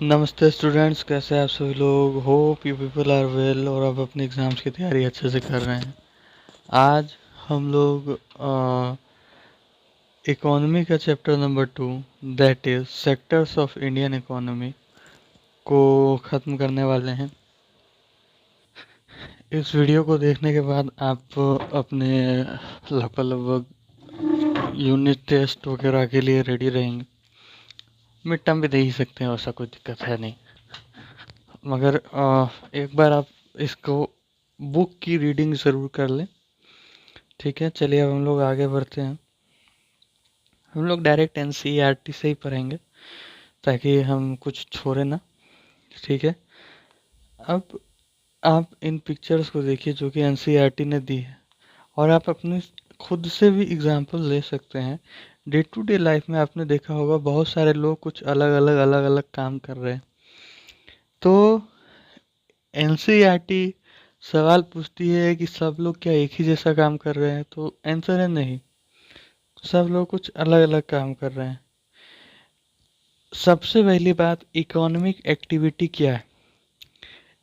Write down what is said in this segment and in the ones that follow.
नमस्ते स्टूडेंट्स, कैसे हैं आप सभी लोग। Hope you people are well और आप अपने एग्ज़ाम्स की तैयारी अच्छे से कर रहे हैं। आज हम लोग इकोनॉमी का chapter number 2 that is sectors of Indian economy को ख़त्म करने वाले हैं। इस वीडियो को देखने के बाद आप अपने लगभग यूनिट टेस्ट वगैरह के लिए रेडी रहेंगे। मिड टर्म भी दे ही सकते हैं, ऐसा कोई दिक्कत है नहीं। मगर एक बार आप इसको बुक की रीडिंग ज़रूर कर लें। ठीक है, चलिए अब हम लोग आगे बढ़ते हैं। हम लोग डायरेक्ट एनसीईआरटी से ही पढ़ेंगे ताकि हम कुछ छोड़े ना। ठीक है, अब आप इन पिक्चर्स को देखिए जो कि एनसीईआरटी ने दी है, और आप अपने खुद से भी एग्जाम्पल ले सकते हैं। डे टू डे लाइफ में आपने देखा होगा बहुत सारे लोग कुछ अलग अलग काम कर रहे हैं। तो एनसीईआरटी सवाल पूछती है कि सब लोग क्या एक ही जैसा काम कर रहे हैं, तो आंसर है नहीं, सब लोग कुछ अलग अलग काम कर रहे हैं। सबसे पहली बात, इकोनॉमिक एक्टिविटी क्या है।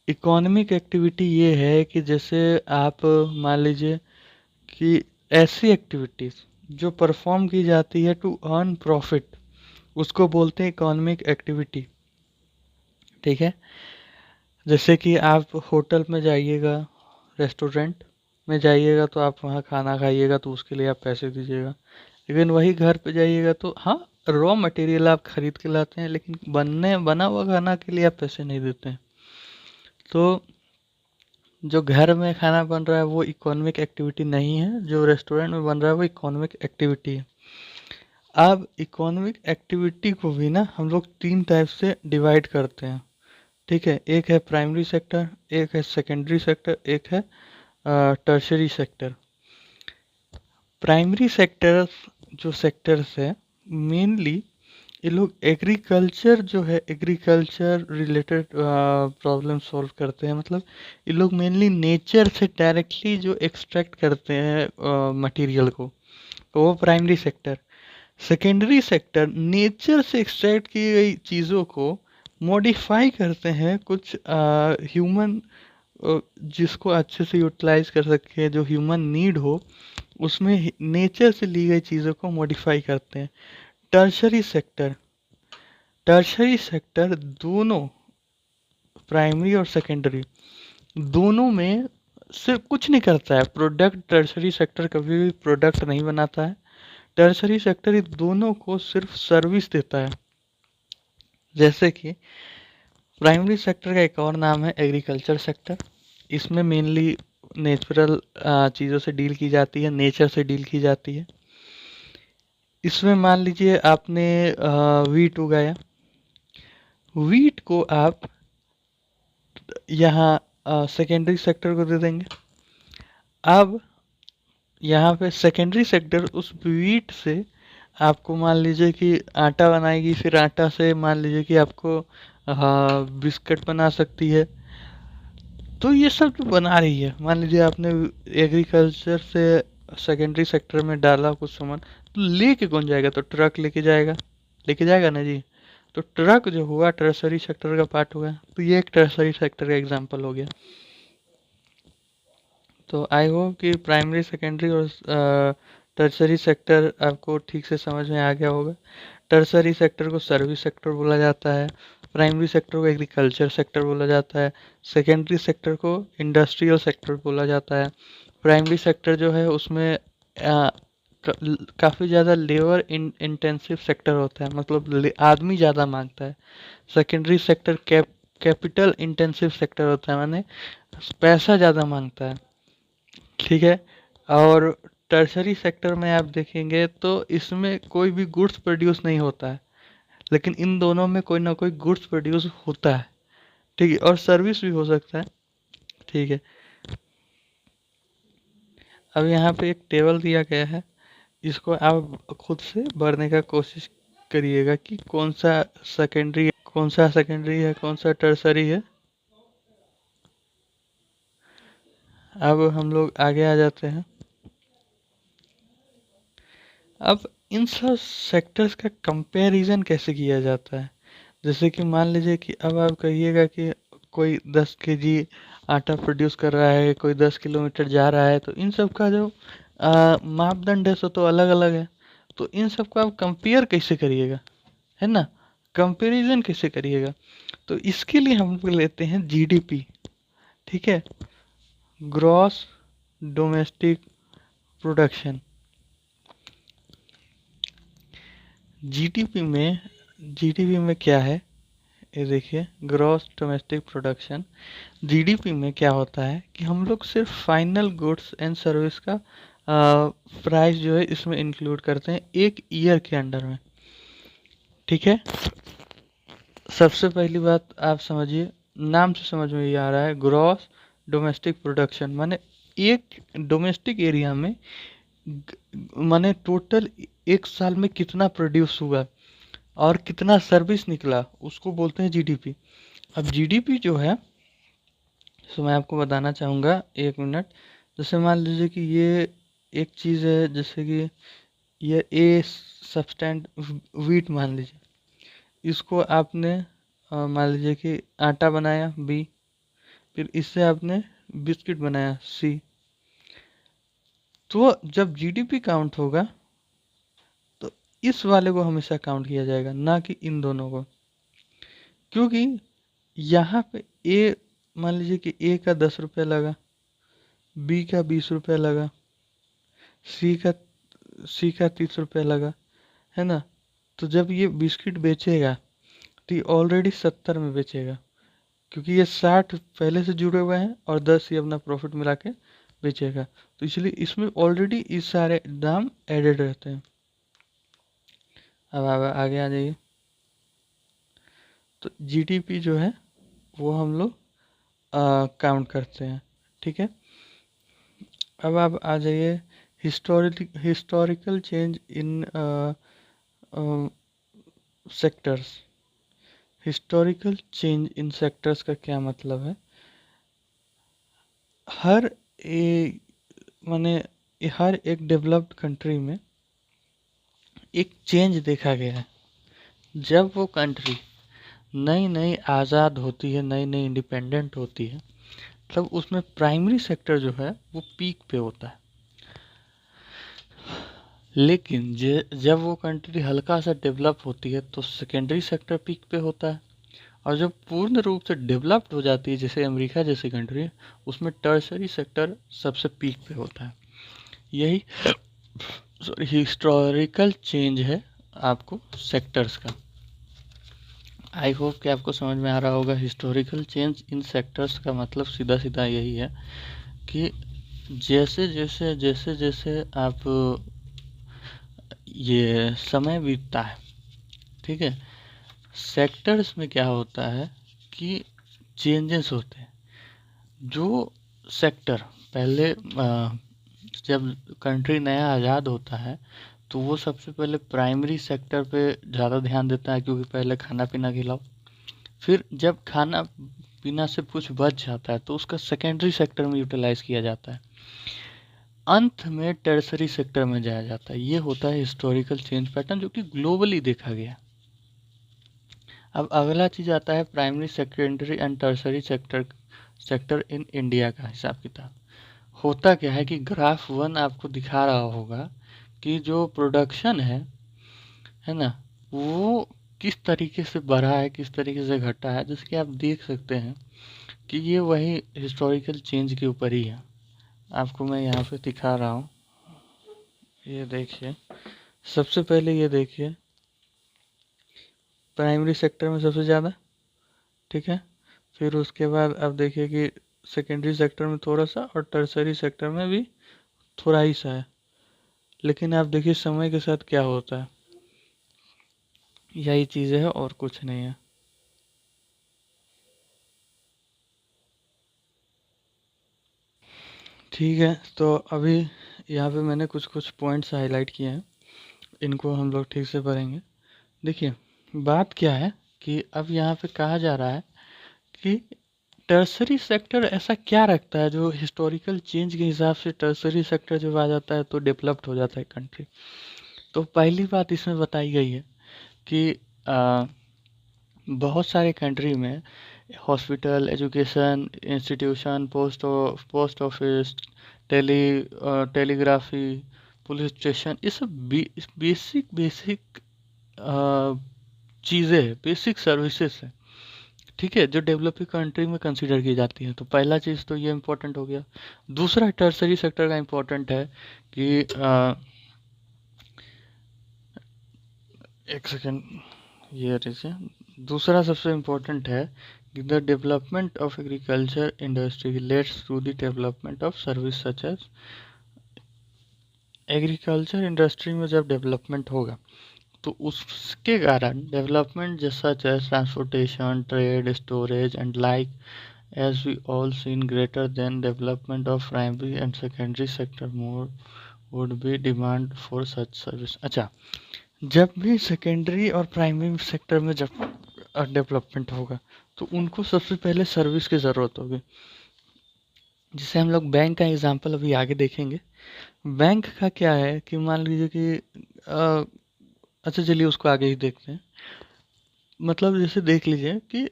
इकोनॉमिक एक्टिविटी ये है कि जैसे आप मान लीजिए कि ऐसी एक्टिविटीज जो परफॉर्म की जाती है टू अर्न प्रॉफिट, उसको बोलते हैं इकोनॉमिक एक्टिविटी। ठीक है, जैसे कि आप होटल में जाइएगा, रेस्टोरेंट में जाइएगा तो आप वहाँ खाना खाइएगा तो उसके लिए आप पैसे दीजिएगा। लेकिन वही घर पे जाइएगा तो हाँ, रॉ मटेरियल आप खरीद के लाते हैं, लेकिन बना हुआ खाना के लिए आप पैसे नहीं देते हैं। तो जो घर में खाना बन रहा है वो इकोनॉमिक एक्टिविटी नहीं है, जो रेस्टोरेंट में बन रहा है वो इकोनॉमिक एक्टिविटी है। अब इकोनॉमिक एक्टिविटी को भी ना हम लोग 3 टाइप से डिवाइड करते हैं। ठीक है, एक है प्राइमरी सेक्टर, एक है सेकेंडरी सेक्टर, एक है टर्शरी सेक्टर। प्राइमरी सेक्टर जो सेक्टर्स है, मेनली ये लोग एग्रीकल्चर जो है, एग्रीकल्चर रिलेटेड प्रॉब्लम सॉल्व करते हैं। मतलब ये लोग मेनली नेचर से डायरेक्टली जो एक्सट्रैक्ट करते हैं मटेरियल को, तो वो primary sector. Secondary sector nature से एक्सट्रैक्ट की गई चीज़ों को मॉडिफाई करते हैं कुछ ह्यूमन, जिसको अच्छे से यूटिलाइज कर सके, जो ह्यूमन नीड हो, उसमें नेचर से ली गई चीज़ों को मॉडिफाई करते हैं। टर्शरी सेक्टर, टर्शरी सेक्टर दोनों प्राइमरी और सेकेंडरी दोनों में सिर्फ कुछ नहीं करता है प्रोडक्ट। टर्शरी सेक्टर कभी भी प्रोडक्ट नहीं बनाता है। टर्शरी सेक्टर इन दोनों को सिर्फ सर्विस देता है। जैसे कि प्राइमरी सेक्टर का एक और नाम है एग्रीकल्चर सेक्टर। इसमें मेनली नेचुरल चीज़ों से डील की जाती है, नेचर से डील की जाती है। इसमें मान लीजिए आपने वीट उगाया, वीट को आप यहाँ सेकेंडरी सेक्टर को दे देंगे। अब यहाँ पे सेकेंडरी सेक्टर उस वीट से आपको मान लीजिए कि आटा बनाएगी, फिर आटा से मान लीजिए कि आपको बिस्किट बना सकती है। तो ये सब जो बना रही है, मान लीजिए आपने एग्रीकल्चर से सेकेंडरी सेक्टर में डाला कुछ सामान, तो लेके कौन जाएगा, तो ट्रक लेके जाएगा ना जी। तो ट्रक जो हुआ टर्सरी सेक्टर का पार्ट हुआ, तो ये एक टर्सरी सेक्टर का एग्जांपल हो गया। तो आई होप कि प्राइमरी सेकेंडरी और टर्सरी सेक्टर आपको ठीक से समझ में आ गया होगा। टर्सरी सेक्टर को सर्विस सेक्टर बोला जाता है, प्राइमरी सेक्टर को एग्रीकल्चर सेक्टर बोला जाता है, सेकेंडरी सेक्टर को इंडस्ट्रियल सेक्टर बोला जाता है। प्राइमरी सेक्टर जो है उसमें काफ़ी ज़्यादा लेबर इंटेंसिव सेक्टर होता है, मतलब आदमी ज़्यादा मांगता है। Secondary sector capital intensive sector होता है, माने पैसा ज़्यादा मांगता है। ठीक है, और टर्शरी सेक्टर में आप देखेंगे तो इसमें कोई भी गुड्स प्रोड्यूस नहीं होता है, लेकिन इन दोनों में कोई ना कोई गुड्स प्रोड्यूस होता है। ठीक है, और सर्विस भी हो सकता है। ठीक है, अब यहाँ पे एक टेबल दिया गया है, इसको आप खुद से भरने का कोशिश करिएगा कि कौन सा सेकेंडरी है, कौन सा टर्सरी है। अब हम लोग आगे आ जाते हैं। अब इन सब सेक्टर्स का कंपैरिजन कैसे किया जाता है। जैसे कि मान लीजिए कि अब आप कहिएगा कि कोई 10 kg आटा प्रोड्यूस कर रहा है, कोई 10 किलोमीटर जा रहा है, तो इन सब का जो मापदंड है सो तो अलग अलग है। तो इन सबको आप कंपेयर कैसे करिएगा, है ना, कंपैरिजन कैसे करिएगा। तो इसके लिए हम लोग लेते हैं जीडीपी, ठीक है, ग्रॉस डोमेस्टिक प्रोडक्शन। जीडीपी में क्या है, ये देखिए, ग्रॉस डोमेस्टिक प्रोडक्शन। जीडीपी में क्या होता है कि हम लोग सिर्फ फाइनल गुड्स एंड सर्विस का प्राइस जो है इसमें इंक्लूड करते हैं एक ईयर के अंडर में, ठीक है। सबसे पहली बात आप समझिए, नाम से समझ में ये आ रहा है, ग्रॉस डोमेस्टिक प्रोडक्शन माने एक डोमेस्टिक एरिया में माने टोटल एक साल में कितना प्रोड्यूस हुआ और कितना सर्विस निकला, उसको बोलते हैं जीडीपी। अब जीडीपी जो है, तो मैं आपको बताना चाहूँगा, 1 मिनट। जैसे मान लीजिए कि ये एक चीज़ है, जैसे कि ये ए सब्सटेंट वीट मान लीजिए, इसको आपने मान लीजिए कि आटा बनाया, बी, फिर इससे आपने बिस्किट बनाया, सी। तो जब जीडीपी काउंट होगा तो इस वाले को हमेशा काउंट किया जाएगा, ना कि इन दोनों को। क्योंकि यहाँ पे ए, मान लीजिए कि ए का 10 रुपये लगा, बी का 20 रुपये लगा, सी का 30 रुपये लगा, है ना। तो जब ये बिस्किट बेचेगा तो ये ऑलरेडी 70 में बेचेगा, क्योंकि ये 60 पहले से जुड़े हुए हैं और 10 ये अपना प्रॉफिट मिला के बेचेगा। तो इसलिए इसमें ऑलरेडी इस सारे दाम एडेड रहते हैं। अब आगे आ जाइए। तो जीडीपी जो है वो हम लोग काउंट करते हैं, ठीक है। अब आप आ जाइए historical change in sectors. Historical change in sectors का क्या मतलब है, हर ए माने हर एक डेवलप्ड कंट्री में एक चेंज देखा गया है। जब वो कंट्री नई नई आज़ाद होती है, नई नई इंडिपेंडेंट होती है, तब उसमें प्राइमरी सेक्टर जो है वो पीक पे होता है। लेकिन जब वो कंट्री हल्का सा डेवलप होती है तो सेकेंडरी सेक्टर पीक पे होता है, और जब पूर्ण रूप से डेवलप्ड हो जाती है, जैसे अमेरिका जैसी कंट्री, उसमें टर्सरी सेक्टर सबसे पीक पे होता है। यही हिस्टोरिकल चेंज है आपको सेक्टर्स का। आई होप कि आपको समझ में आ रहा होगा। हिस्टोरिकल चेंज इन सेक्टर्स का मतलब सीधा सीधा यही है कि जैसे जैसे जैसे जैसे आप ये समय बीतता है, ठीक है, सेक्टर्स में क्या होता है कि चेंजेस होते हैं। जो सेक्टर पहले जब कंट्री नया आज़ाद होता है तो वो सबसे पहले प्राइमरी सेक्टर पे ज़्यादा ध्यान देता है, क्योंकि पहले खाना पीना खिलाओ। फिर जब खाना पीना से कुछ बच जाता है तो उसका सेकेंडरी सेक्टर में यूटिलाइज किया जाता है। अंत में टर्सरी सेक्टर में जाया जाता है। ये होता है हिस्टोरिकल चेंज पैटर्न, जो कि ग्लोबली देखा गया। अब अगला चीज आता है primary secondary and tertiary sector in India का हिसाब किताब। होता क्या है कि ग्राफ 1 आपको दिखा रहा होगा कि जो प्रोडक्शन है ना, वो किस तरीके से बढ़ा है, किस तरीके से घटा है। जैसे कि आप देख सकते हैं कि ये वही हिस्टोरिकल चेंज के ऊपर ही है। आपको मैं यहाँ पे दिखा रहा हूँ, ये देखिए। सबसे पहले ये देखिए, प्राइमरी सेक्टर में सबसे ज़्यादा, ठीक है। फिर उसके बाद आप देखिए कि सेकेंडरी सेक्टर में थोड़ा सा और टर्सरी सेक्टर में भी थोड़ा ही सा है। लेकिन आप देखिए समय के साथ क्या होता है, यही चीज़ें है और कुछ नहीं है। ठीक है, तो अभी यहाँ पे मैंने कुछ कुछ पॉइंट्स हाईलाइट किए हैं, इनको हम लोग ठीक से पढ़ेंगे। देखिए बात क्या है कि अब यहाँ पे कहा जा रहा है कि टर्सरी सेक्टर ऐसा क्या रखता है जो हिस्टोरिकल चेंज के हिसाब से टर्सरी सेक्टर जब आ जाता है तो डेवलप्ड हो जाता है कंट्री। तो पहली बात इसमें बताई गई है कि बहुत सारे कंट्री में hospital, education institution, post office, telegraphy, police station, ये सब बेसिक बेसिक चीज़ें हैं, बेसिक सर्विसेज हैं, ठीक है, जो डेवलपिंग कंट्री में कंसीडर की जाती है। तो पहला चीज़ तो ये इम्पोर्टेंट हो गया। दूसरा टर्सरी सेक्टर का इम्पोर्टेंट है कि एक सेकेंड, ये रहिए। दूसरा सबसे इम्पोर्टेंट है कि the development of agriculture industry leads to the development of service such as. Agriculture industry में जब डेवलपमेंट होगा तो उसके कारण डेवलपमेंट जैसा as transportation, trade, storage and like as we all seen greater than development of primary and secondary sector more would be demand for such service। अच्छा, जब भी सेकेंडरी और प्राइमरी सेक्टर में जब डेवलपमेंट होगा तो उनको सबसे पहले सर्विस की ज़रूरत होगी। जिसे हम लोग बैंक का एग्जांपल अभी आगे देखेंगे। बैंक का क्या है कि मान लीजिए कि अ, अच्छा चलिए उसको आगे ही देखते हैं। मतलब जैसे देख लीजिए कि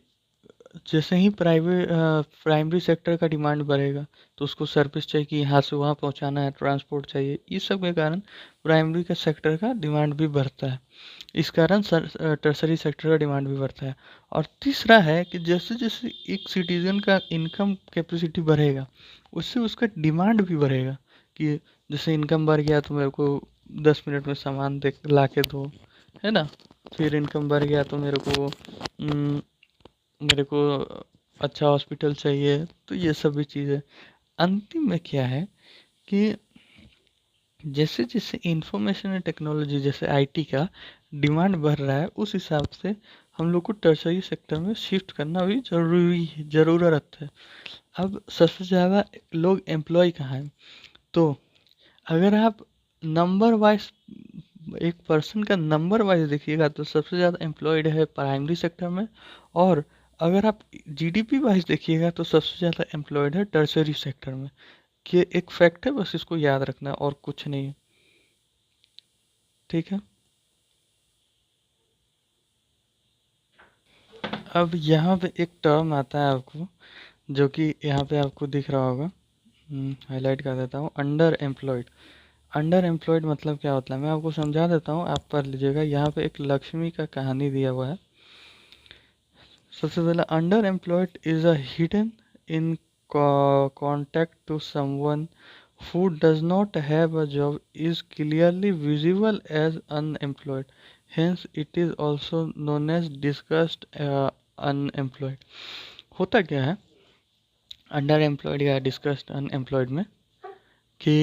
जैसे ही प्राइमरी सेक्टर का डिमांड बढ़ेगा तो उसको सर्विस चाहिए कि यहाँ से वहाँ पहुँचाना है, ट्रांसपोर्ट चाहिए, इस सब के कारण प्राइमरी का सेक्टर का डिमांड भी बढ़ता है। इस कारण टर्सरी सेक्टर का डिमांड भी बढ़ता है। और तीसरा है कि जैसे जैसे एक सिटीजन का इनकम कैपेसिटी बढ़ेगा उससे उसका डिमांड भी बढ़ेगा कि जैसे इनकम बढ़ गया तो मेरे को 10 मिनट में सामान दे ला के दो, है ना। फिर इनकम बढ़ गया तो मेरे को अच्छा हॉस्पिटल चाहिए, तो ये सभी चीज़ें। अंतिम में क्या है कि जैसे जैसे इंफॉर्मेशन एंड टेक्नोलॉजी जैसे आईटी का डिमांड बढ़ रहा है उस हिसाब से हम लोग को टर्शरी सेक्टर में शिफ्ट करना भी जरूरी है, ज़रूरत है। अब सबसे ज़्यादा लोग एम्प्लॉय कहाँ हैं, तो अगर आप नंबर वाइज एक पर्सन का नंबर वाइज देखिएगा तो सबसे ज़्यादा एम्प्लॉयड है प्राइमरी सेक्टर में। और अगर आप जीडीपी वाइज देखिएगा तो सबसे ज़्यादा एम्प्लॉयड है टर्सरी सेक्टर में। कि एक फैक्ट है, बस इसको याद रखना है और कुछ नहीं है, ठीक है। अब यहाँ पे एक टर्म आता है आपको, जो कि यहाँ पे आपको दिख रहा होगा, हाईलाइट कर देता हूँ, अंडर एम्प्लॉयड। अंडर एम्प्लॉयड मतलब क्या होता है मैं आपको समझा देता हूँ, आप पढ़ लीजिएगा। यहाँ पे एक लक्ष्मी का कहानी दिया हुआ है। सबसे पहले, under employed is a hidden in contact to someone who does not have a job is clearly visible as unemployed. Hence, it is also known as discussed unemployed। होता क्या है अंडर एम्प्लॉयड या डिस्कस्ड अनएम्प्लॉयड में कि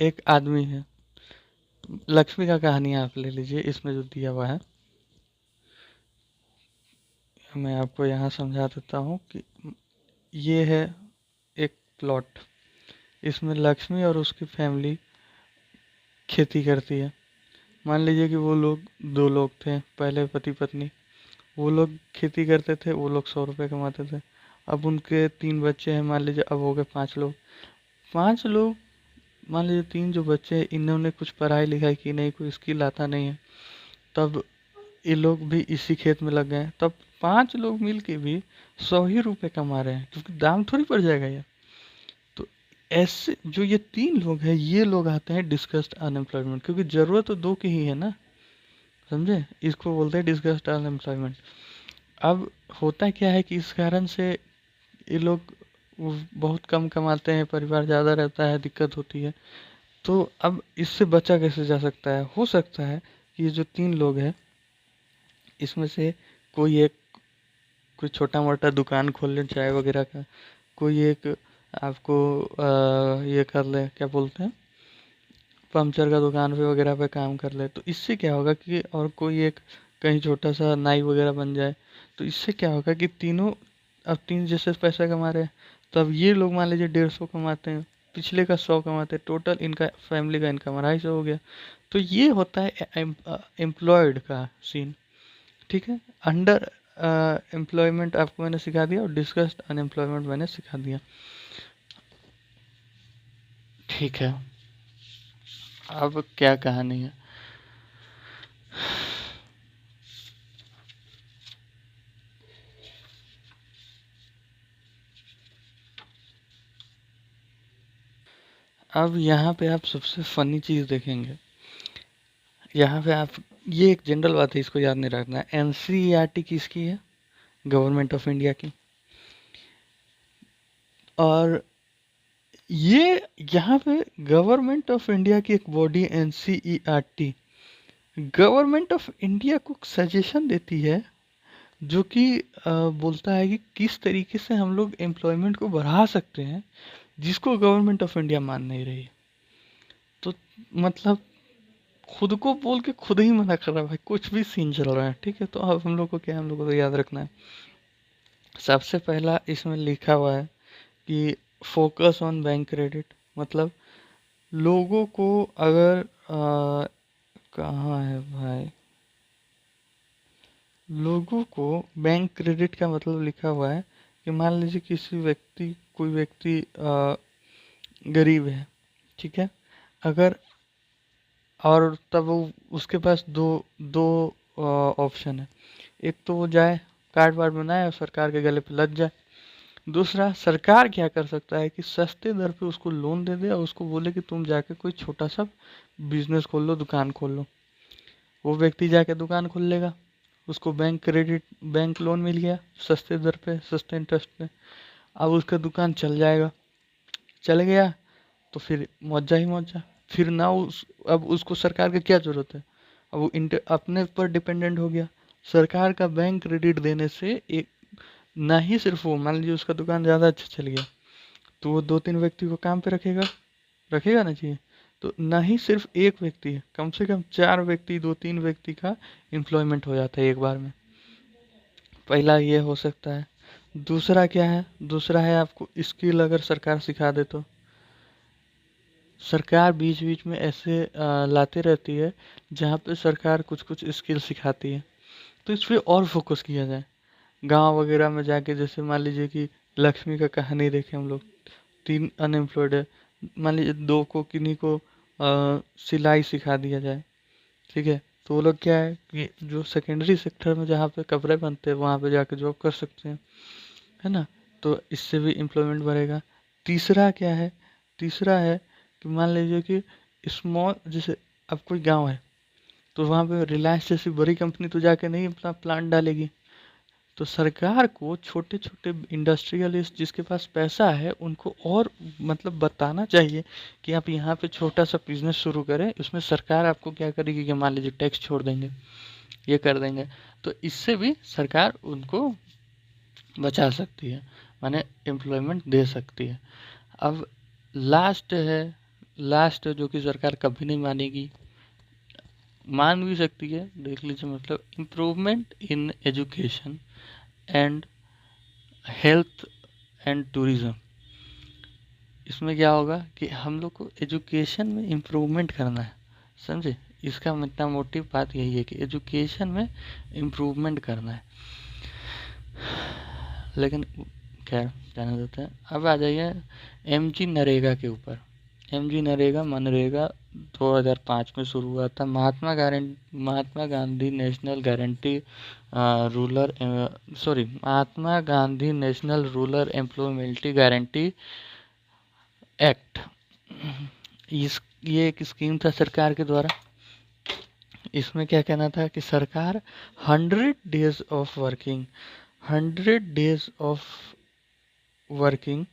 एक आदमी है, लक्ष्मी का कहानी आप ले लीजिए, इसमें जो दिया हुआ है मैं आपको यहाँ समझा देता हूँ कि ये है एक प्लॉट। इसमें लक्ष्मी और उसकी फैमिली खेती करती है। मान लीजिए कि वो लोग 2 लोग थे, पहले पति पत्नी। वो लोग खेती करते थे, वो लोग 100 रुपये कमाते थे। अब उनके 3 बच्चे हैं, मान लीजिए अब हो गए 5 लोग। 5 लोग, मान लीजिए 3 जो बच्चे हैं इन्होंने कुछ पढ़ाई लिखाई की नहीं, कोई स्किल आता नहीं है, तब ये लोग भी इसी खेत में लग गए। तब 5 लोग मिल के भी 100 ही रुपये कमा रहे हैं, क्योंकि दाम थोड़ी पड़ जाएगा यार। तो ऐसे जो ये 3 लोग हैं ये लोग आते हैं डिस्कस्ड अनएम्प्लॉयमेंट, क्योंकि जरूरत तो दो की ही है ना, समझे। इसको बोलते हैं डिस्कस्ड अनएम्प्लॉयमेंट। अब होता क्या है कि इस कारण से ये लोग बहुत कम कमाते हैं, परिवार ज़्यादा रहता है, दिक्कत होती है। तो अब इससे बचा कैसे जा सकता है, हो सकता है कि ये जो 3 लोग हैं इसमें से कोई एक कोई छोटा मोटा दुकान खोल ले चाय वगैरह का, कोई एक आपको ये कर ले, क्या बोलते हैं, पंचर का दुकान पे वगैरह पे काम कर ले। तो इससे क्या होगा कि और कोई एक कहीं छोटा सा नाई वगैरह बन जाए। तो इससे क्या होगा कि तीनों अब 3 जैसे पैसा कमा रहे हैं, तब ये लोग मान लीजिए 150 कमाते हैं, पिछले का 100 कमाते हैं, टोटल इनका फैमिली का इनकम 250 हो गया। तो ये होता है एम्प्लॉयड का सीन, ठीक है। अंडर एम्प्लॉयमेंट आपको मैंने सिखा दिया और डिस्कस्ड अनएम्प्लॉयमेंट मैंने सिखा दिया, ठीक है। अब क्या कहानी है, अब यहाँ पे आप सबसे फनी चीज़ देखेंगे। यहाँ पे आप, ये एक जनरल बात है, इसको याद नहीं रखना है। एनसीईआरटी किसकी है? गवर्नमेंट ऑफ इंडिया की। और ये यहाँ पे गवर्नमेंट ऑफ इंडिया की एक body NCERT government of India को सजेशन देती है, जो कि बोलता है कि किस तरीके से हम लोग एम्प्लॉयमेंट को बढ़ा सकते हैं, जिसको गवर्नमेंट ऑफ इंडिया मान नहीं रही। तो मतलब खुद को बोल के खुद ही मना कर रहा है भाई, कुछ भी सीन चल रहा है। ठीक है, तो अब हम लोग को क्या है, हम लोग को तो याद रखना है। सबसे पहला इसमें लिखा हुआ है कि फोकस ऑन बैंक क्रेडिट, मतलब लोगों को अगर कहाँ है भाई, लोगों को बैंक क्रेडिट का मतलब लिखा हुआ है कि मान लीजिए किसी व्यक्ति, कोई व्यक्ति गरीब है, ठीक है, अगर, और तब वो उसके पास दो दो ऑप्शन है। एक तो वो जाए कार्ड वार्ड बनाए और सरकार के गले पे लग जाए। दूसरा, सरकार क्या कर सकता है कि सस्ते दर पे उसको लोन दे दे और उसको बोले कि तुम जाके कोई छोटा सा बिजनेस खोल लो, दुकान खोल लो। वो व्यक्ति जाके दुकान खोल लेगा, उसको बैंक लोन मिल गया सस्ते दर पे, सस्ते इंटरेस्ट पे। अब उसका दुकान चल जाएगा, चल गया तो फिर मौजा ही मौजा। फिर ना अब उसको सरकार की क्या जरूरत है, अब वो अपने पर डिपेंडेंट हो गया। सरकार का बैंक क्रेडिट देने से एक, ना ही सिर्फ वो, मान लीजिए उसका दुकान ज़्यादा अच्छा चल गया तो वो दो तीन व्यक्ति को काम पे रखेगा, रखेगा ना चाहिए। तो ना ही सिर्फ एक व्यक्ति है, कम से कम चार व्यक्ति, दो तीन व्यक्ति का एम्प्लॉयमेंट हो जाता है एक बार में। पहला ये हो सकता है। दूसरा क्या है, दूसरा है आपको स्किल अगर सरकार सिखा दे तो। सरकार बीच बीच में ऐसे लाते रहती है जहाँ पे सरकार कुछ कुछ स्किल सिखाती है, तो इस पे और फोकस किया जाए। गांव वगैरह में जाके, जैसे मान लीजिए कि लक्ष्मी का कहानी देखें हम लोग, तीन अनएम्प्लॉयड है, मान लीजिए दो को किन्हीं को सिलाई सिखा दिया जाए, ठीक है, तो वो लोग क्या है कि जो सेकेंडरी सेक्टर में जहाँ पे कपड़े बनते हैं वहाँ पे जाके जॉब कर सकते हैं, है ना। तो इससे भी एम्प्लॉयमेंट बढ़ेगा। तीसरा क्या है, तीसरा है कि मान लीजिए कि स्मॉल, जैसे अब कोई गांव है तो वहाँ पे रिलायंस जैसी बड़ी कंपनी तो जाके नहीं अपना प्लांट डालेगी। तो सरकार को छोटे छोटे इंडस्ट्रियलिस्ट जिसके पास पैसा है उनको और मतलब बताना चाहिए कि आप यहाँ पे छोटा सा बिजनेस शुरू करें, उसमें सरकार आपको क्या करेगी कि मान लीजिए टैक्स छोड़ देंगे, ये कर देंगे। तो इससे भी सरकार उनको बचा सकती है, माने एम्प्लॉयमेंट दे सकती है। अब लास्ट है, लास्ट जो कि सरकार कभी नहीं मानेगी, मान भी सकती है, देख लीजिए, मतलब improvement in education and health and tourism. इसमें क्या होगा कि हम लोग को एजुकेशन में इम्प्रूवमेंट करना है, समझे। इसका इतना मोटिव बात यही है कि एजुकेशन में इम्प्रूवमेंट करना है। लेकिन खैर जाने देते हैं। अब आ जाइए एमजी नरेगा के ऊपर। एमजी नरेगा मनरेगा 2005 में शुरू हुआ था। Mahatma Gandhi national guarantee rural sorry Mahatma Gandhi national rural employment guarantee act. ये एक स्कीम था सरकार के द्वारा। इसमें क्या कहना था कि सरकार 100 डेज ऑफ वर्किंग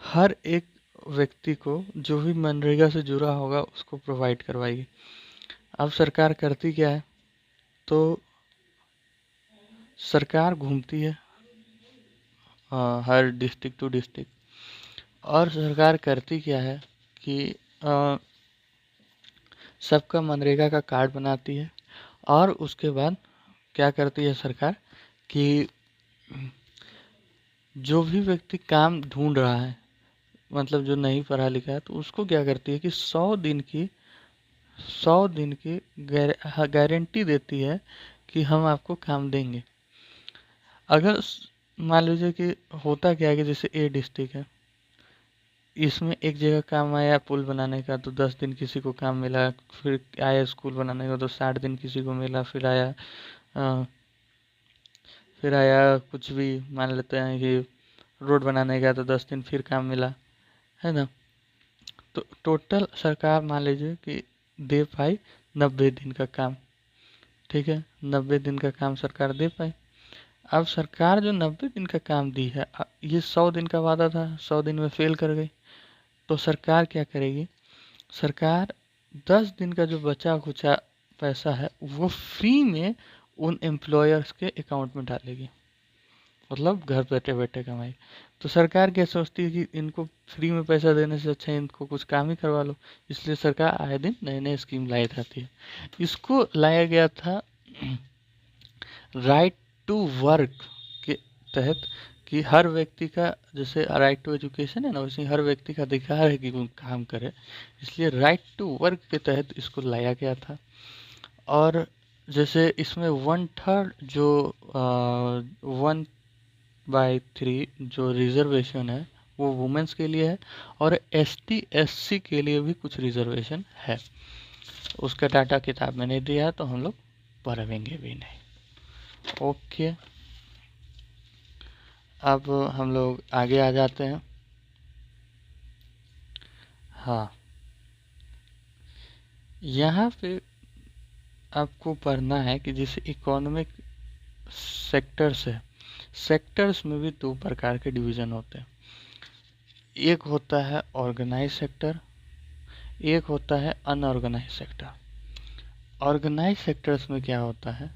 हर एक व्यक्ति को जो भी मनरेगा से जुड़ा होगा उसको प्रोवाइड करवाएगी। अब सरकार करती क्या है, तो सरकार घूमती है हर डिस्ट्रिक्ट टू डिस्ट्रिक्ट, और सरकार करती क्या है कि सबका मनरेगा का कार्ड बनाती है। और उसके बाद क्या करती है सरकार कि जो भी व्यक्ति काम ढूंढ रहा है, मतलब जो नहीं पढ़ा लिखा है, तो उसको क्या करती है कि 100 दिन की गारंटी देती है कि हम आपको काम देंगे। अगर मान लीजिए कि होता क्या है कि जैसे ए डिस्ट्रिक्ट है, इसमें एक जगह काम आया पुल बनाने का तो 10 दिन किसी को काम मिला, फिर आया स्कूल बनाने का तो 60 दिन किसी को मिला, अ, फिर आया कुछ भी, मान लेते हैं कि रोड बनाने का तो 10 दिन फिर काम मिला, है ना। तो टोटल सरकार मान लीजिए कि दे पाई 90 दिन का काम, ठीक है, 90 दिन का काम सरकार दे पाई। अब सरकार जो 90 दिन का काम दी है, ये 100 दिन का वादा था, 100 दिन में फेल कर गई। तो सरकार क्या करेगी, सरकार 10 दिन का जो बचा खुचा पैसा है वो फ्री में उन एम्प्लॉयर्स के अकाउंट में डालेगी, मतलब घर बैठे बैठे कमाई। तो सरकार क्या सोचती है कि इनको फ्री में पैसा देने से अच्छा इनको कुछ काम ही करवा लो, इसलिए सरकार आए दिन नए नए स्कीम लाई जाती है। इसको लाया गया था राइट टू वर्क के तहत, कि हर व्यक्ति का जैसे राइट टू एजुकेशन है ना, वैसे हर व्यक्ति का अधिकार है कि वो काम करे, इसलिए राइट टू वर्क के तहत इसको लाया गया था। और जैसे इसमें 1/3 जो 1/3 जो रिजर्वेशन है वो वुमेन्स के लिए है, और ST SC के लिए भी कुछ रिजर्वेशन है। उसका डाटा किताब में नहीं दिया है तो हम लोग पढ़ेंगे भी नहीं। ओके, अब हम लोग आगे आ जाते हैं। हाँ, यहाँ पे आपको पढ़ना है कि जैसे इकोनॉमिक सेक्टर्स है, सेक्टर्स में भी 2 प्रकार के डिवीज़न होते हैं। एक होता है ऑर्गेनाइज सेक्टर, एक होता है अनऑर्गेनाइज सेक्टर। ऑर्गेनाइज सेक्टर्स में क्या होता है,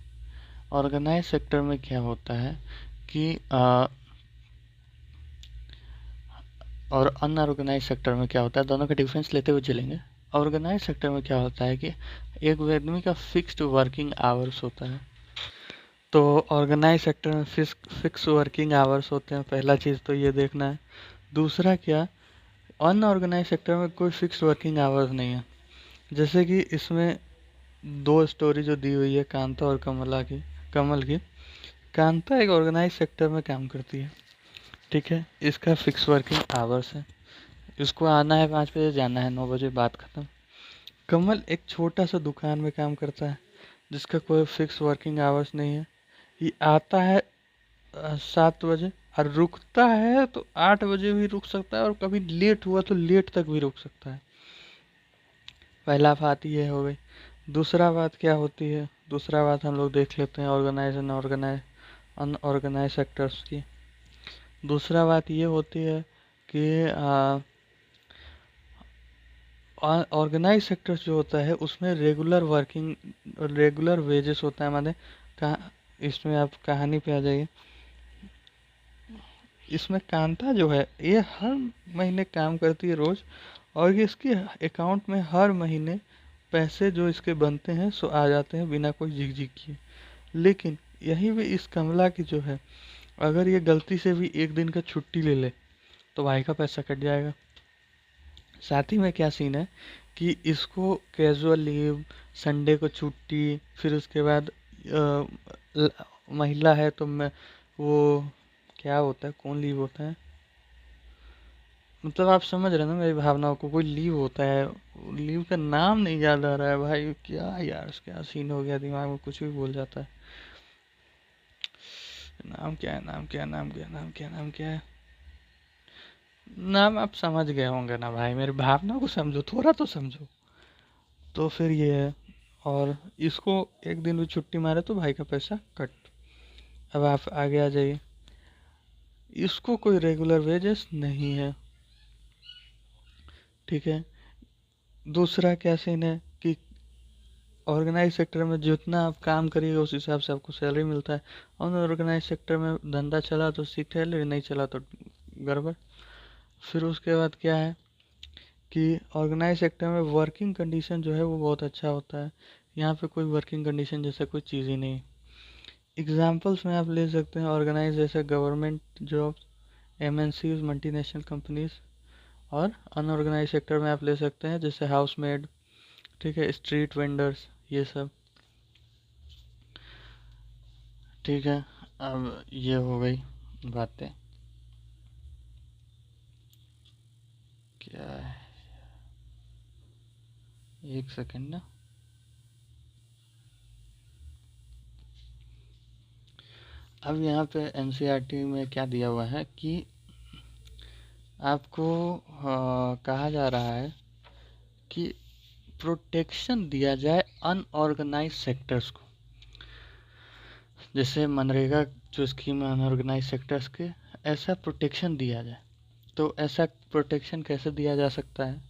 ऑर्गेनाइज सेक्टर में क्या होता है कि और अनऑर्गेनाइज सेक्टर में क्या होता है, दोनों का डिफरेंस लेते हुए चलेंगे। ऑर्गेनाइज सेक्टर में क्या होता है कि एक आदमी का फिक्स्ड वर्किंग आवर्स होता है। तो ऑर्गेनाइज सेक्टर में फिक्स वर्किंग आवर्स होते हैं, पहला चीज़ तो ये देखना है। दूसरा क्या, अनऑर्गेनाइज सेक्टर में कोई फिक्स वर्किंग आवर्स नहीं है। जैसे कि इसमें 2 स्टोरी जो दी हुई है कांता और कमल की। कांता एक ऑर्गेनाइज सेक्टर में काम करती है, ठीक है, इसका फिक्स वर्किंग आवर्स है, इसको आना है 5 बजे, जाना है 9 बजे, बात खत्म। कमल एक छोटा सा दुकान में काम करता है जिसका कोई फिक्स वर्किंग आवर्स नहीं है। ये आता है 7 बजे और रुकता है तो 8 बजे भी रुक सकता है, और कभी लेट हुआ तो लेट तक भी रुक सकता है। पहला बात ये हो गई। दूसरा बात क्या होती है, दूसरा बात हम लोग देख लेते हैं ऑर्गेनाइज एंड अनऑर्गेनाइज सेक्टर्स की। दूसरा बात ये होती है कि ऑर्गेनाइज सेक्टर जो होता है उसमें रेगुलर वेजेस होता है, माने कहा, इसमें आप कहानी पे आ जाइए। इसमें कांता जो है ये हर महीने काम करती है रोज, और ये इसके अकाउंट में हर महीने पैसे जो इसके बनते हैं सो आ जाते हैं बिना कोई झिकझिक किए। लेकिन यहीं पे इस कमला की जो है, अगर ये गलती से भी एक दिन का छुट्टी ले ले तो भाई का पैसा कट जाएगा। साथ ही में क्या सीन है कि इसको कैजुअल लीव, संडे को छुट्टी, फिर उसके बाद महिला है तो मैं वो क्या होता है, कौन लीव होता है, मतलब आप समझ रहे हैं ना मेरी भावनाओं को, कोई लीव होता है, लीव का नाम नहीं याद आ रहा है भाई, क्या यार क्या सीन हो गया, दिमाग में कुछ भी बोल जाता है। नाम क्या है, नाम क्या है, नाम क्या है, नाम क्या है, नाम क्या है, नाम आप समझ गए होंगे ना भाई, मेरी भावनाओं को समझो, थोड़ा तो समझो। तो फिर ये है, और इसको एक दिन भी छुट्टी मारे तो भाई का पैसा कट। अब आप आगे आ जाइए, इसको कोई रेगुलर वेजेस नहीं है, ठीक है। दूसरा क्या सीन है कि ऑर्गेनाइज सेक्टर में जितना आप काम करिएगा उस हिसाब से आपको सैलरी मिलता है। अनऑर्गेनाइज सेक्टर में धंधा चला तो सीख सैलरी, नहीं चला तो गड़बड़। फिर उसके बाद क्या है कि ऑर्गेनाइज सेक्टर में वर्किंग कंडीशन जो है वो बहुत अच्छा होता है। यहाँ पे कोई वर्किंग कंडीशन जैसे कोई चीज़ ही नहीं। एग्जाम्पल्स में आप ले सकते हैं ऑर्गेनाइज जैसे government jobs, MNCs, multinational companies. और अनऑर्गेनाइज सेक्टर में आप ले सकते हैं जैसे हाउसमेड, ठीक है, स्ट्रीट वेंडर्स, ये सब, ठीक है। अब ये हो गई बातें, क्या है, एक सेकंड ना। अब यहाँ पे NCERT में क्या दिया हुआ है कि आपको कहा जा रहा है कि प्रोटेक्शन दिया जाए अनऑर्गेनाइज सेक्टर्स को। जैसे मनरेगा जो स्कीम है अनऑर्गेनाइज सेक्टर्स के, ऐसा प्रोटेक्शन दिया जाए। तो ऐसा प्रोटेक्शन कैसे दिया जा सकता है?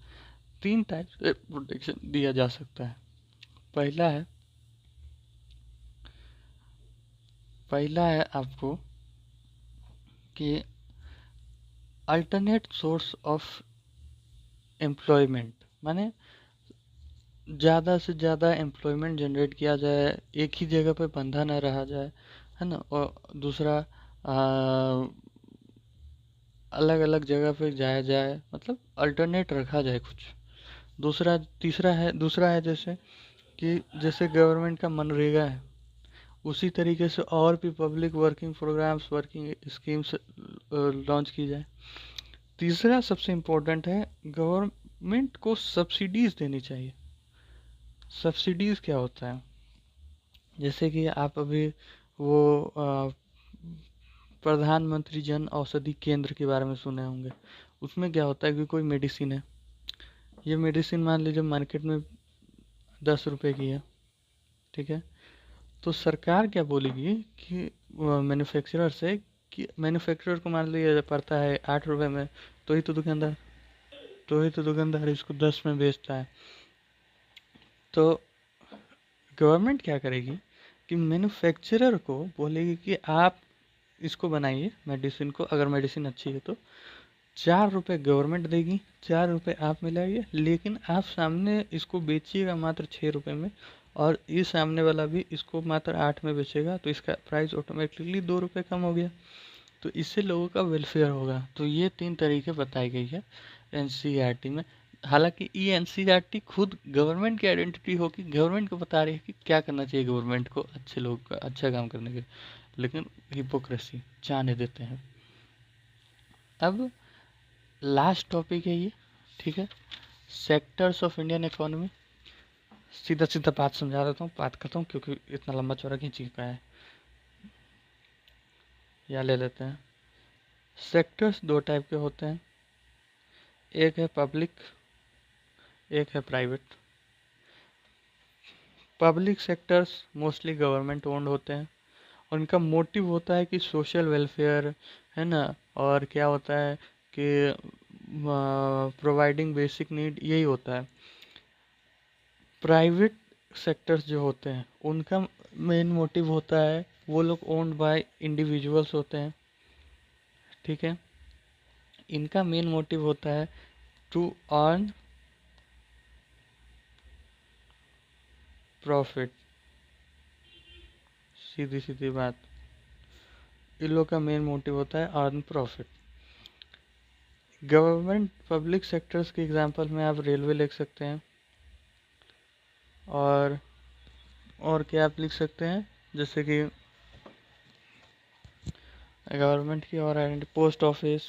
3 टाइप से प्रोटेक्शन दिया जा सकता है। पहला है आपको कि अल्टरनेट सोर्स ऑफ एम्प्लॉयमेंट, माने ज़्यादा से ज़्यादा एम्प्लॉयमेंट जनरेट किया जाए, एक ही जगह पे बंधा ना रहा जाए, है ना। और दूसरा, अलग अलग जगह पे जाया जाए, मतलब अल्टरनेट रखा जाए कुछ। दूसरा है जैसे कि जैसे गवर्नमेंट का मनरेगा है, उसी तरीके से और भी public working programs, working schemes launch की जाए। तीसरा सबसे इम्पोर्टेंट है, गवर्नमेंट को सब्सिडीज देनी चाहिए। सब्सिडीज क्या होता है? जैसे कि आप अभी वो प्रधानमंत्री जन औषधि केंद्र के बारे में सुने होंगे। उसमें क्या होता है कि कोई मेडिसिन है, ये मेडिसिन मान लीजिए मार्केट में 10 रुपए की है, ठीक है। तो सरकार क्या बोलेगी कि मैन्युफैक्चरर से, कि मैन्युफैक्चरर को मान लीजिए पड़ता है 8 रुपए में, तो ही तो दुकानदार इसको 10 में बेचता है। तो गवर्नमेंट क्या करेगी कि मैन्युफैक्चरर को बोलेगी कि आप इसको बनाइए मेडिसिन को, अगर मेडिसिन अच्छी है तो 4 रुपए गवर्नमेंट देगी, 4 रुपए आप मिलाइए, लेकिन आप सामने इसको बेचिएगा मात्र 6 रुपए में, और ये सामने वाला भी इसको मात्र 8 में बेचेगा, तो इसका प्राइस ऑटोमेटिकली 2 रुपए कम हो गया। तो इससे लोगों का वेलफेयर होगा। तो ये 3 तरीके बताई गई है एनसीईआरटी में। हालांकि ये एनसीईआरटी खुद गवर्नमेंट की आइडेंटिटी होगी, गवर्नमेंट को बता रही है कि क्या करना चाहिए गवर्नमेंट को अच्छे लोग का अच्छा काम करने के लिए, लेकिन हिपोक्रेसी जाने देते हैं। अब लास्ट टॉपिक है ये, ठीक है, सेक्टर्स ऑफ इंडियन इकोनॉमी। सीधा सीधा बात समझा देता हूँ, बात करता हूँ, क्योंकि इतना लंबा चौड़ा खींच का है। या ले लेते हैं। सेक्टर्स 2 टाइप के होते हैं, एक है पब्लिक, एक है private. Public sectors mostly government owned होते हैं, उनका मोटिव होता है कि सोशल वेलफेयर, है ना, और क्या होता है कि प्रोवाइडिंग बेसिक नीड, यही होता है। प्राइवेट सेक्टर्स जो होते हैं उनका मेन मोटिव होता है, वो लोग ओन्ड बाय इंडिविजुअल्स होते हैं, ठीक है। इनका मेन मोटिव होता है टू अर्न प्रॉफिट, सीधी सीधी बात, इन लोग का मेन मोटिव होता है earn profit. Government public sectors के एग्जांपल में आप रेलवे लिख सकते हैं, और क्या आप लिख सकते हैं, जैसे कि गवर्नमेंट की और आइडेंटिटी, पोस्ट ऑफिस,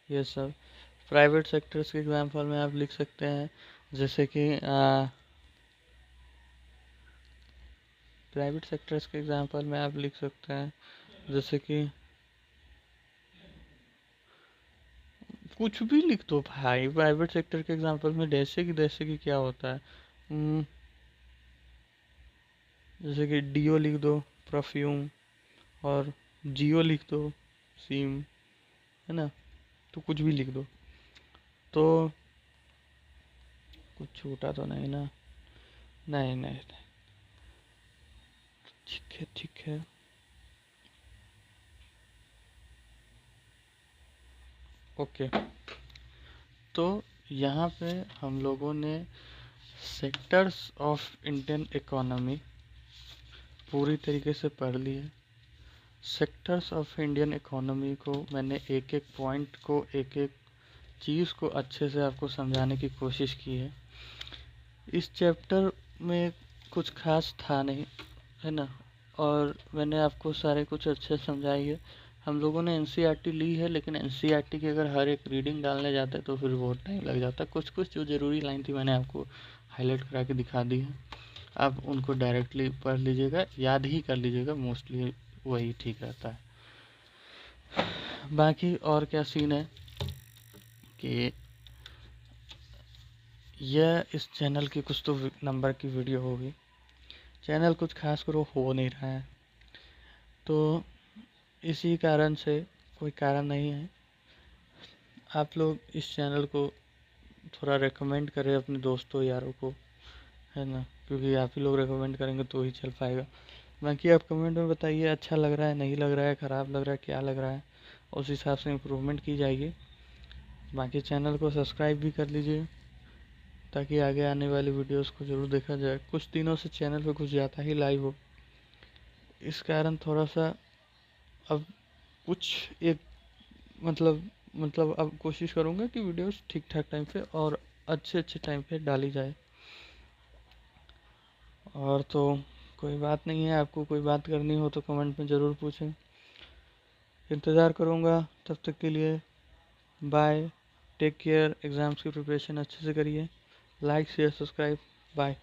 ये सब। प्राइवेट सेक्टर्स के एग्जांपल में आप लिख सकते हैं, जैसे कि प्राइवेट सेक्टर्स के एग्जांपल में आप लिख सकते हैं, जैसे कि कुछ भी लिख दो भाई। प्राइवेट सेक्टर के एग्जांपल में जैसे कि क्या होता है, जैसे कि डीओ लिख दो, परफ्यूम, और जियो लिख दो, सिम, है ना। तो कुछ भी लिख दो, तो कुछ छूटा तो नहीं ना? नहीं नहीं नहीं, ठीक है ठीक है। ओके, तो यहाँ पे हम लोगों ने सेक्टर्स ऑफ इंडियन इकोनॉमी पूरी तरीके से पढ़ ली है। सेक्टर्स ऑफ इंडियन इकोनॉमी को मैंने एक एक पॉइंट को, एक एक चीज़ को अच्छे से आपको समझाने की कोशिश की है। इस चैप्टर में कुछ खास था नहीं, है ना, और मैंने आपको सारे कुछ अच्छे समझाई है। हम लोगों ने एनसीईआरटी ली है, लेकिन एनसीईआरटी की अगर हर एक रीडिंग डालने जाते हैं तो फिर बहुत टाइम लग जाता है। कुछ कुछ जो ज़रूरी लाइन थी मैंने आपको हाईलाइट करा के दिखा दी है, आप उनको डायरेक्टली पढ़ लीजिएगा, याद ही कर लीजिएगा, मोस्टली वही ठीक रहता है। बाकी और क्या सीन है कि यह इस चैनल की कुछ तो नंबर की वीडियो होगी। चैनल कुछ खास ग्रो हो नहीं रहा है, तो इसी कारण से, कोई कारण नहीं है। आप लोग इस चैनल को थोड़ा रेकमेंड करें अपने दोस्तों यारों को, है ना, क्योंकि आप ही लोग रेकमेंड करेंगे तो ही चल पाएगा। बाकी आप कमेंट में बताइए अच्छा लग रहा है, नहीं लग रहा है, ख़राब लग रहा है, क्या लग रहा है, उस हिसाब से इम्प्रूवमेंट की जाएगी। बाकी चैनल को सब्सक्राइब भी कर लीजिए ताकि आगे आने वाली वीडियोस को ज़रूर देखा जाए। कुछ दिनों से चैनल पे कुछ ज़्यादा ही लाइव हो, इस कारण थोड़ा सा अब कुछ एक मतलब अब कोशिश करूँगा कि वीडियोस ठीक ठाक टाइम पे और अच्छे अच्छे टाइम पे डाली जाए। और तो कोई बात नहीं है, आपको कोई बात करनी हो तो कमेंट में ज़रूर पूछें, इंतज़ार करूँगा। तब तक के लिए बाय, टेक केयर, एग्ज़ाम्स की प्रिपरेशन अच्छे से करिए। Like share subscribe, bye.